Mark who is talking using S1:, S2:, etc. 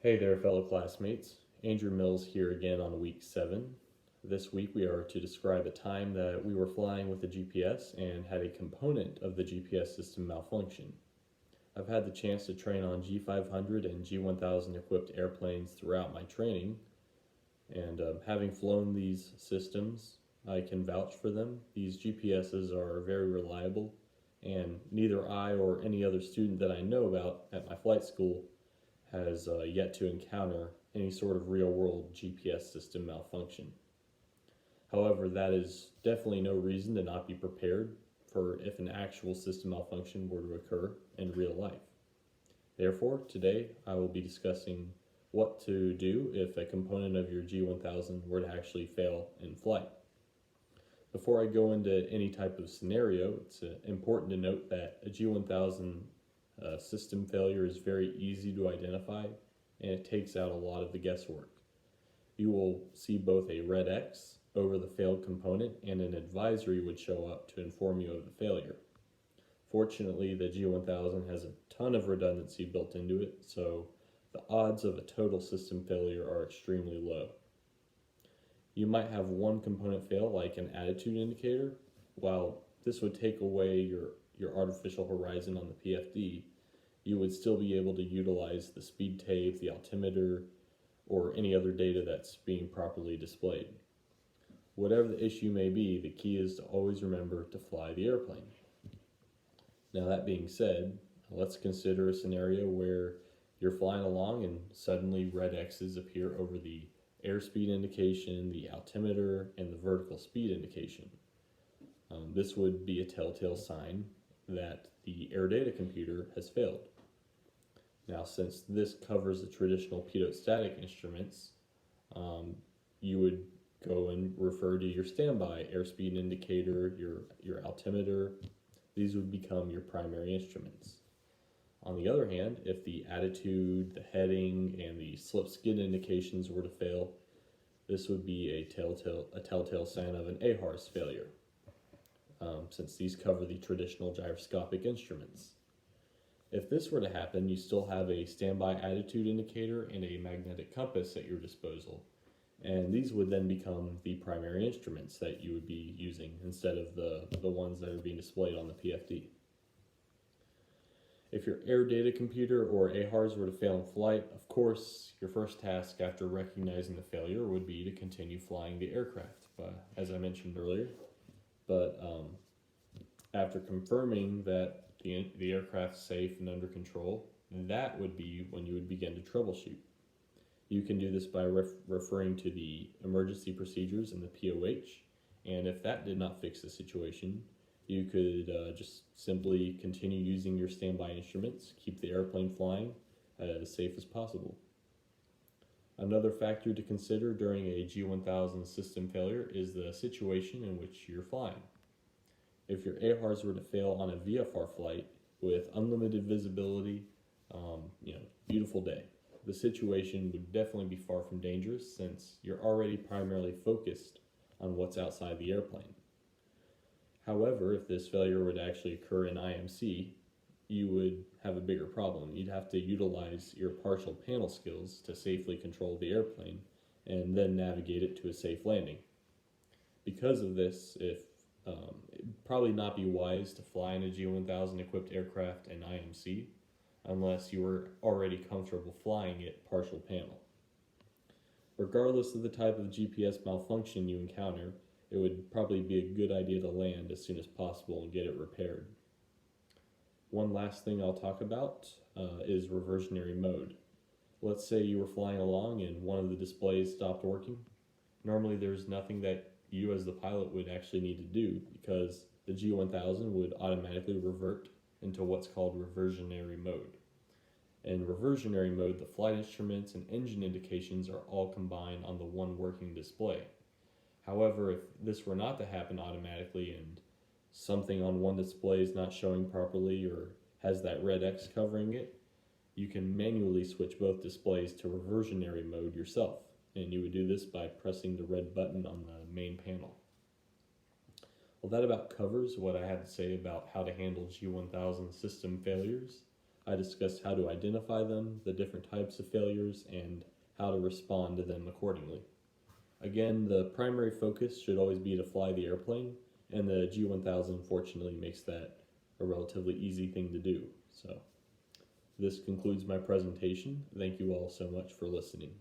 S1: Hey there, fellow classmates. Andrew Mills here again on week 7. This week we are to describe a time that we were flying with the GPS and had a component of the GPS system malfunction. I've had the chance to train on G500 and G1000 equipped airplanes throughout my training, and having flown these systems, I can vouch for them. These GPSs are very reliable, and neither I or any other student that I know about at my flight school has yet to encounter any sort of real-world GPS system malfunction. However, that is definitely no reason to not be prepared for if an actual system malfunction were to occur in real life. Therefore, today I will be discussing what to do if a component of your G1000 were to actually fail in flight. Before I go into any type of scenario, it's important to note that a G1000 system failure is very easy to identify, and it takes out a lot of the guesswork. You will see both a red X over the failed component and an advisory would show up to inform you of the failure. Fortunately, the G1000 has a ton of redundancy built into it, so the odds of a total system failure are extremely low. You might have one component fail, like an attitude indicator. While this would take away your artificial horizon on the PFD, you would still be able to utilize the speed tape, the altimeter, or any other data that's being properly displayed. Whatever the issue may be, the key is to always remember to fly the airplane. Now, that being said, let's consider a scenario where you're flying along and suddenly red X's appear over the airspeed indication, the altimeter, and the vertical speed indication. This would be a telltale sign that the air data computer has failed. Now, since this covers the traditional pitot-static instruments, you would go and refer to your standby airspeed indicator, your altimeter. These would become your primary instruments. On the other hand, if the attitude, the heading, and the slip skid indications were to fail, this would be a telltale sign of an AHRS failure, since these cover the traditional gyroscopic instruments. If this were to happen, you still have a standby attitude indicator and a magnetic compass at your disposal, and these would then become the primary instruments that you would be using instead of the ones that are being displayed on the PFD. If your air data computer or AHRS were to fail in flight, of course, your first task after recognizing the failure would be to continue flying the aircraft, as I mentioned earlier. But after confirming that the aircraft's safe and under control, that would be when you would begin to troubleshoot. You can do this by referring to the emergency procedures in the POH, and if that did not fix the situation, you could just simply continue using your standby instruments, keep the airplane flying as safe as possible. Another factor to consider during a G1000 system failure is the situation in which you're flying. If your AHRS were to fail on a VFR flight with unlimited visibility, beautiful day, the situation would definitely be far from dangerous since you're already primarily focused on what's outside the airplane. However, if this failure would actually occur in IMC, you would have a bigger problem. You'd have to utilize your partial panel skills to safely control the airplane and then navigate it to a safe landing. Because of this, it'd probably not be wise to fly in a G1000 equipped aircraft in IMC unless you were already comfortable flying it partial panel. Regardless of the type of GPS malfunction you encounter, it would probably be a good idea to land as soon as possible and get it repaired. One last thing I'll talk about is reversionary mode. Let's say you were flying along and one of the displays stopped working. Normally there's nothing that you as the pilot would actually need to do because the G1000 would automatically revert into what's called reversionary mode. In reversionary mode, the flight instruments and engine indications are all combined on the one working display. However, if this were not to happen automatically and something on one display is not showing properly or has that red X covering it, you can manually switch both displays to reversionary mode yourself, and you would do this by pressing the red button on the main panel. Well, that about covers what I had to say about how to handle G1000 system failures. I discussed how to identify them, the different types of failures, and how to respond to them accordingly. Again, the primary focus should always be to fly the airplane, and the G1000 fortunately makes that a relatively easy thing to do. So this concludes my presentation. Thank you all so much for listening.